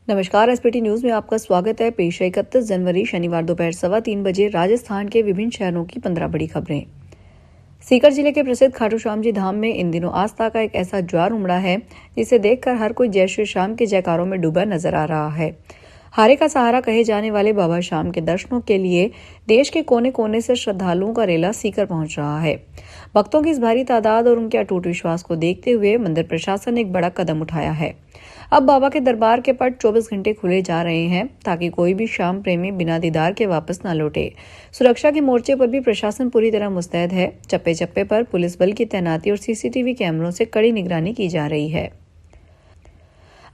नमस्कार। SPT news में आपका स्वागत है। पेश है 31 जनवरी शनिवार दोपहर 3:15 बजे राजस्थान के विभिन्न शहरों की 15 बड़ी खबरें। सीकर जिले के प्रसिद्ध खाटू श्याम जी धाम में इन दिनों आस्था का एक ऐसा ज्वार उमड़ा है जिसे देखकर हर कोई जय श्री श्याम के जयकारों में डूबा नजर आ रहा है। हारे का सहारा कहे जाने वाले बाबा श्याम के दर्शनों के लिए देश के कोने कोने से श्रद्धालुओं का रेला सीकर पहुंच रहा है। भक्तों की इस भारी तादाद और उनके अटूट विश्वास को देखते हुए मंदिर प्रशासन ने एक बड़ा कदम उठाया है। अब बाबा के दरबार के पट 24 घंटे खुले जा रहे हैं ताकि कोई भी श्याम प्रेमी बिना दीदार के वापस न लौटे। सुरक्षा के मोर्चे पर भी प्रशासन पूरी तरह मुस्तैद है। चप्पे चप्पे पर पुलिस बल की तैनाती और सीसीटीवी कैमरों से कड़ी निगरानी की जा रही है।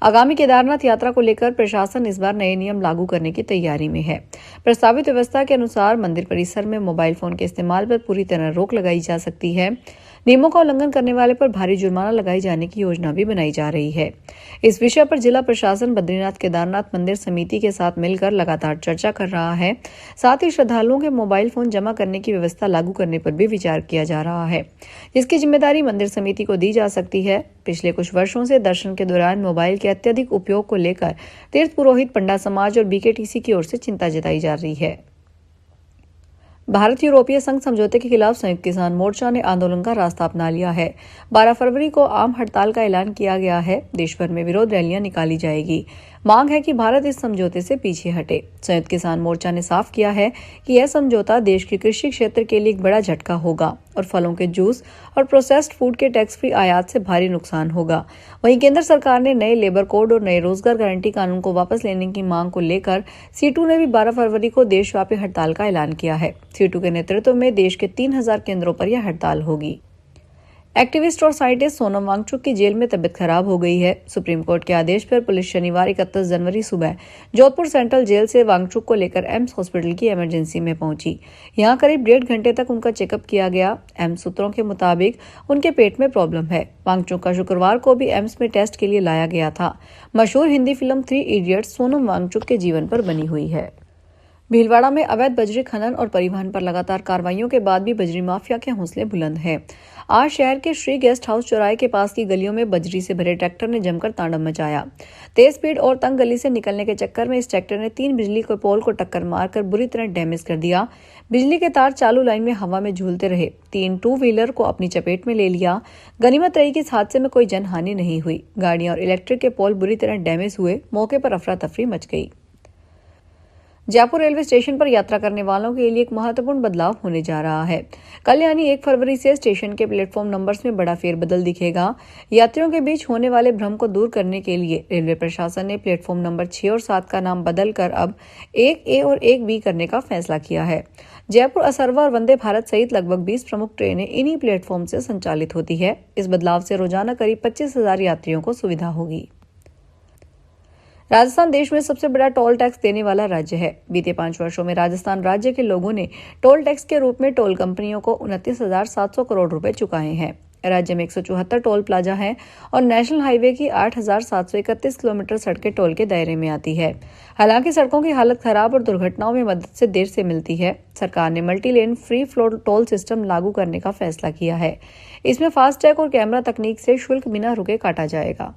आगामी केदारनाथ यात्रा को लेकर प्रशासन इस बार नए नियम लागू करने की तैयारी में है। प्रस्तावित व्यवस्था के अनुसार मंदिर परिसर में मोबाइल फोन के इस्तेमाल पर पूरी तरह रोक लगाई जा सकती है। नियमों का उल्लंघन करने वाले पर भारी जुर्माना लगाई जाने की योजना भी बनाई जा रही है। इस विषय पर जिला प्रशासन बद्रीनाथ केदारनाथ मंदिर समिति के साथ मिलकर लगातार चर्चा कर रहा है। साथ ही श्रद्धालुओं के मोबाइल फोन जमा करने की व्यवस्था लागू करने पर भी विचार किया जा रहा है, जिसकी जिम्मेदारी मंदिर समिति को दी जा सकती है। पिछले कुछ वर्षों से दर्शन के दौरान मोबाइल के अत्यधिक उपयोग को लेकर तीर्थ पुरोहित, पंडा समाज और बीकेटीसी की ओर से चिंता जताई जा रही है। भारत यूरोपीय संघ समझौते के खिलाफ संयुक्त किसान मोर्चा ने आंदोलन का रास्ता अपना लिया है। 12 फरवरी को आम हड़ताल का ऐलान किया गया है। देश भर में विरोध रैलियां निकाली जाएगी। मांग है कि भारत इस समझौते से पीछे हटे। संयुक्त किसान मोर्चा ने साफ किया है कि यह समझौता देश के कृषि क्षेत्र के लिए एक बड़ा झटका होगा और फलों के जूस और प्रोसेस्ड फूड के टैक्स फ्री आयात से भारी नुकसान होगा। वहीं केंद्र सरकार ने नए लेबर कोड और नए रोजगार गारंटी कानून को वापस लेने की मांग को लेकर सीटू ने भी 12 फरवरी को देशव्यापी हड़ताल का ऐलान किया है। सीटू के नेतृत्व में देश के 3000 केंद्रों पर यह हड़ताल होगी। एक्टिविस्ट और साइंटिस्ट सोनम वांगचुक की जेल में तबीयत खराब हो गई है। सुप्रीम कोर्ट के आदेश पर पुलिस शनिवार 31 जनवरी सुबह जोधपुर सेंट्रल जेल से वांगचुक को लेकर एम्स हॉस्पिटल की इमरजेंसी में पहुंची। यहां करीब 1.5 घंटे तक उनका चेकअप किया गया। एम्स सूत्रों के मुताबिक उनके पेट में प्रॉब्लम है। वांगचुक का शुक्रवार को भी एम्स में टेस्ट के लिए लाया गया था। मशहूर हिंदी फिल्म 3 इडियट्स सोनम वांगचुक के जीवन पर बनी हुई है। भीलवाड़ा में अवैध बजरी खनन और परिवहन पर लगातार कार्रवाइयों के बाद भी बजरी माफिया के हौसले बुलंद हैं। आज शहर के श्री गेस्ट हाउस चौराहे के पास की गलियों में बजरी से भरे ट्रैक्टर ने जमकर तांडव मचाया। तेज स्पीड और तंग गली से निकलने के चक्कर में इस ट्रैक्टर ने 3 बिजली के पोल को टक्कर मारकर बुरी तरह डैमेज कर दिया। बिजली के तार चालू लाइन में हवा में झूलते रहे। 3 टू व्हीलर को अपनी चपेट में ले लिया। गनीमत रही कि इस हादसे में कोई जनहानि नहीं हुई। गाड़ियां और इलेक्ट्रिक के पोल बुरी तरह डैमेज हुए। मौके पर अफरा तफरी मच गई। जयपुर रेलवे स्टेशन पर यात्रा करने वालों के लिए एक महत्वपूर्ण बदलाव होने जा रहा है। कल यानी 1 फरवरी से स्टेशन के प्लेटफॉर्म नंबर्स में बड़ा फेरबदल दिखेगा। यात्रियों के बीच होने वाले भ्रम को दूर करने के लिए रेलवे प्रशासन ने प्लेटफॉर्म नंबर 6 और 7 का नाम बदलकर अब 1A और 1B करने का फैसला किया है। जयपुर असरवा और वंदे भारत सहित लगभग 20 प्रमुख ट्रेनें इन्हीं प्लेटफॉर्म से संचालित होती है। इस बदलाव से रोजाना करीब 25,000 यात्रियों को सुविधा होगी। राजस्थान देश में सबसे बड़ा टोल टैक्स देने वाला राज्य है। बीते 5 वर्षों में राजस्थान राज्य के लोगों ने टोल टैक्स के रूप में टोल कंपनियों को 29,700 करोड़ रुपए चुकाए हैं। राज्य में 174 टोल प्लाजा हैं और नेशनल हाईवे की 8,731 किलोमीटर सड़कें टोल के दायरे में आती है। हालांकि सड़कों की हालत खराब और दुर्घटनाओं में मदद से देर से मिलती है। सरकार ने multi lane free flow toll system लागू करने का फैसला किया है। इसमें फास्टैग और कैमरा तकनीक से शुल्क बिना रुके काटा जाएगा।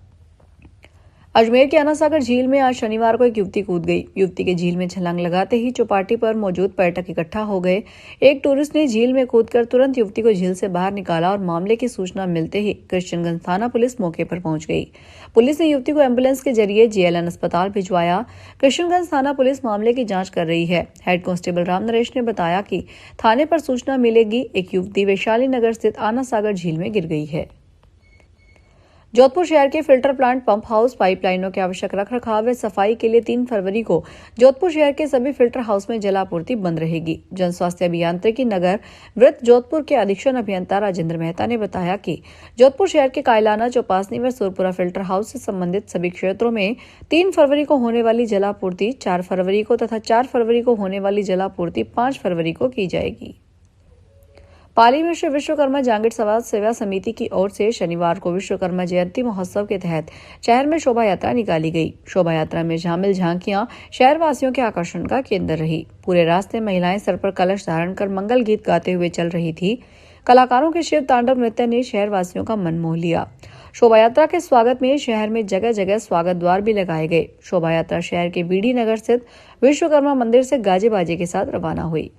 अजमेर के आना सागर झील में आज शनिवार को एक युवती कूद गई। युवती के झील में छलांग लगाते ही चौपाटी पर मौजूद पर्यटक इकट्ठा हो गए। एक टूरिस्ट ने झील में कूदकर तुरंत युवती को झील से बाहर निकाला और मामले की सूचना मिलते ही कृष्णगंज थाना पुलिस मौके पर पहुंच गई। पुलिस ने युवती को एम्बुलेंस के जरिए JLN अस्पताल भिजवाया। कृष्णगंज थाना पुलिस मामले की जाँच कर रही है। हेड कांस्टेबल राम नरेश ने बताया कि थाने पर सूचना मिलेगी एक युवती वैशाली नगर स्थित आना सागर झील में गिर गई है। जोधपुर शहर के फिल्टर प्लांट, पंप हाउस, पाइपलाइनों के आवश्यक रखरखाव व सफाई के लिए 3 फरवरी को जोधपुर शहर के सभी फिल्टर हाउस में जलापूर्ति बंद रहेगी। जन स्वास्थ्य अभियांत्रिकी नगर वृत्त जोधपुर के अधीक्षण अभियंता राजेंद्र मेहता ने बताया कि जोधपुर शहर के कायलाना, चौपासनी व सुरपुरा फिल्टर हाउस से संबंधित सभी क्षेत्रों में 3 फरवरी को होने वाली जलापूर्ति 4 फरवरी को तथा 4 फरवरी को होने वाली जलापूर्ति 5 फरवरी को की जाएगी। पाली में श्री विश्वकर्मा जांगीर समाज सेवा समिति की ओर से शनिवार को विश्वकर्मा जयंती महोत्सव के तहत शहर में शोभा यात्रा निकाली गई। शोभा यात्रा में शामिल झांकियां शहरवासियों के आकर्षण का केंद्र रही। पूरे रास्ते महिलाएं सर पर कलश धारण कर मंगल गीत गाते हुए चल रही थी। कलाकारों के शिव तांडव नृत्य ने शहरवासियों का मन मोह लिया। शोभा यात्रा के स्वागत में शहर में जगह जगह स्वागत द्वार भी लगाए गए। शोभा यात्रा शहर के बीडी नगर स्थित विश्वकर्मा मंदिर से गाजे बाजे के साथ रवाना हुई।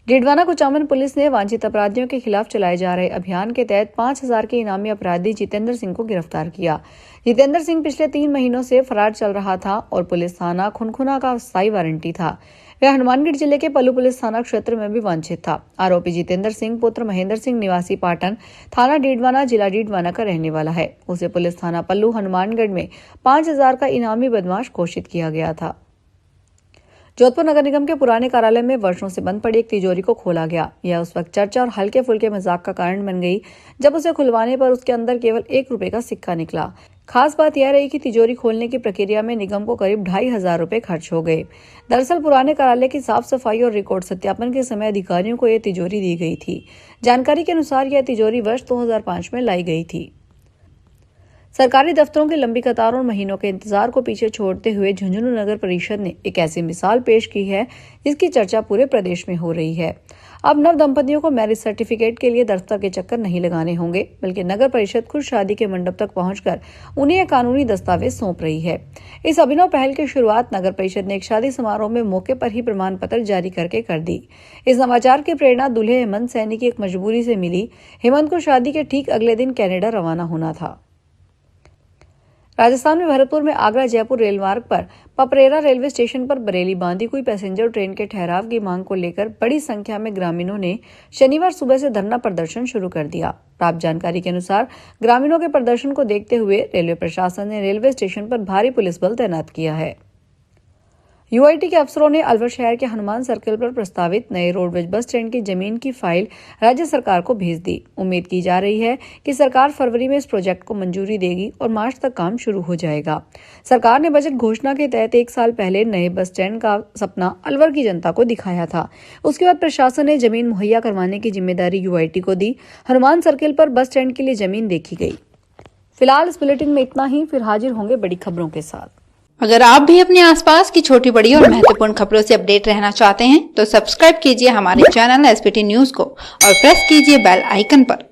डीडवाना कुचामन पुलिस ने वांछित अपराधियों के खिलाफ चलाए जा रहे अभियान के तहत 5000 के इनामी अपराधी जितेंद्र सिंह को गिरफ्तार किया। जितेंद्र सिंह पिछले 3 महीनों से फरार चल रहा था और पुलिस थाना खुनखुना का स्थायी वारंटी था। वह हनुमानगढ़ जिले के पल्लू पुलिस थाना क्षेत्र में भी वांछित था। आरोपी जितेंद्र सिंह पुत्र महेंद्र सिंह निवासी पाटन थाना डीडवाना जिला डीडवाना का रहने वाला है। उसे पुलिस थाना पल्लू हनुमानगढ़ में 5000 का इनामी बदमाश घोषित किया गया था। जोधपुर नगर निगम के पुराने कार्यालय में वर्षों से बंद पड़ी एक तिजोरी को खोला गया। यह उस वक्त चर्चा और हल्के फुल्के मजाक का कारण बन गई जब उसे खुलवाने पर उसके अंदर केवल 1 रुपए का सिक्का निकला। खास बात यह रही कि तिजोरी खोलने की प्रक्रिया में निगम को करीब 2500 रुपए खर्च हो गए। दरअसल पुराने कार्यालय की साफ सफाई और रिकॉर्ड सत्यापन के समय अधिकारियों को यह तिजोरी दी गई थी। जानकारी के अनुसार यह तिजोरी वर्ष 2005 में लाई गई थी। सरकारी दफ्तरों की लंबी कतारों और महीनों के इंतजार को पीछे छोड़ते हुए झुंझुनू नगर परिषद ने एक ऐसी मिसाल पेश की है जिसकी चर्चा पूरे प्रदेश में हो रही है। अब नव दंपतियों को मैरिज सर्टिफिकेट के लिए दफ्तर के चक्कर नहीं लगाने होंगे, बल्कि नगर परिषद खुद शादी के मंडप तक पहुंचकर उन्हें एक कानूनी दस्तावेज सौंप रही है। इस अभिनव पहल की शुरुआत नगर परिषद ने एक शादी समारोह में मौके पर ही प्रमाण पत्र जारी करके कर दी। इस नवाचार की प्रेरणा दूल्हे हेमंत सैनी की एक मजबूरी से मिली। हेमंत को शादी के ठीक अगले दिन कनाडा रवाना होना था। राजस्थान में भरतपुर में आगरा जयपुर रेल मार्ग पर पपरेरा रेलवे स्टेशन पर बरेली बांदीकुई पैसेंजर ट्रेन के ठहराव की मांग को लेकर बड़ी संख्या में ग्रामीणों ने शनिवार सुबह से धरना प्रदर्शन शुरू कर दिया। प्राप्त जानकारी के अनुसार ग्रामीणों के प्रदर्शन को देखते हुए रेलवे प्रशासन ने रेलवे स्टेशन पर भारी पुलिस बल तैनात किया है। यूआईटी के अफसरों ने अलवर शहर के हनुमान सर्किल पर प्रस्तावित नए रोडवेज बस स्टैंड की जमीन की फाइल राज्य सरकार को भेज दी। उम्मीद की जा रही है कि सरकार फरवरी में इस प्रोजेक्ट को मंजूरी देगी और मार्च तक काम शुरू हो जाएगा। सरकार ने बजट घोषणा के तहत 1 साल पहले नए बस स्टैंड का सपना अलवर की जनता को दिखाया था। उसके बाद प्रशासन ने जमीन मुहैया करवाने की जिम्मेदारी यूआईटी को दी। हनुमान सर्किल पर बस स्टैंड के लिए जमीन देखी गई। फिलहाल इस बुलेटिन में इतना ही। फिर हाजिर होंगे बड़ी खबरों के साथ। अगर आप भी अपने आसपास की छोटी बड़ी और महत्वपूर्ण खबरों से अपडेट रहना चाहते हैं तो सब्सक्राइब कीजिए हमारे चैनल एसपीटी न्यूज को और प्रेस कीजिए बेल आइकन पर।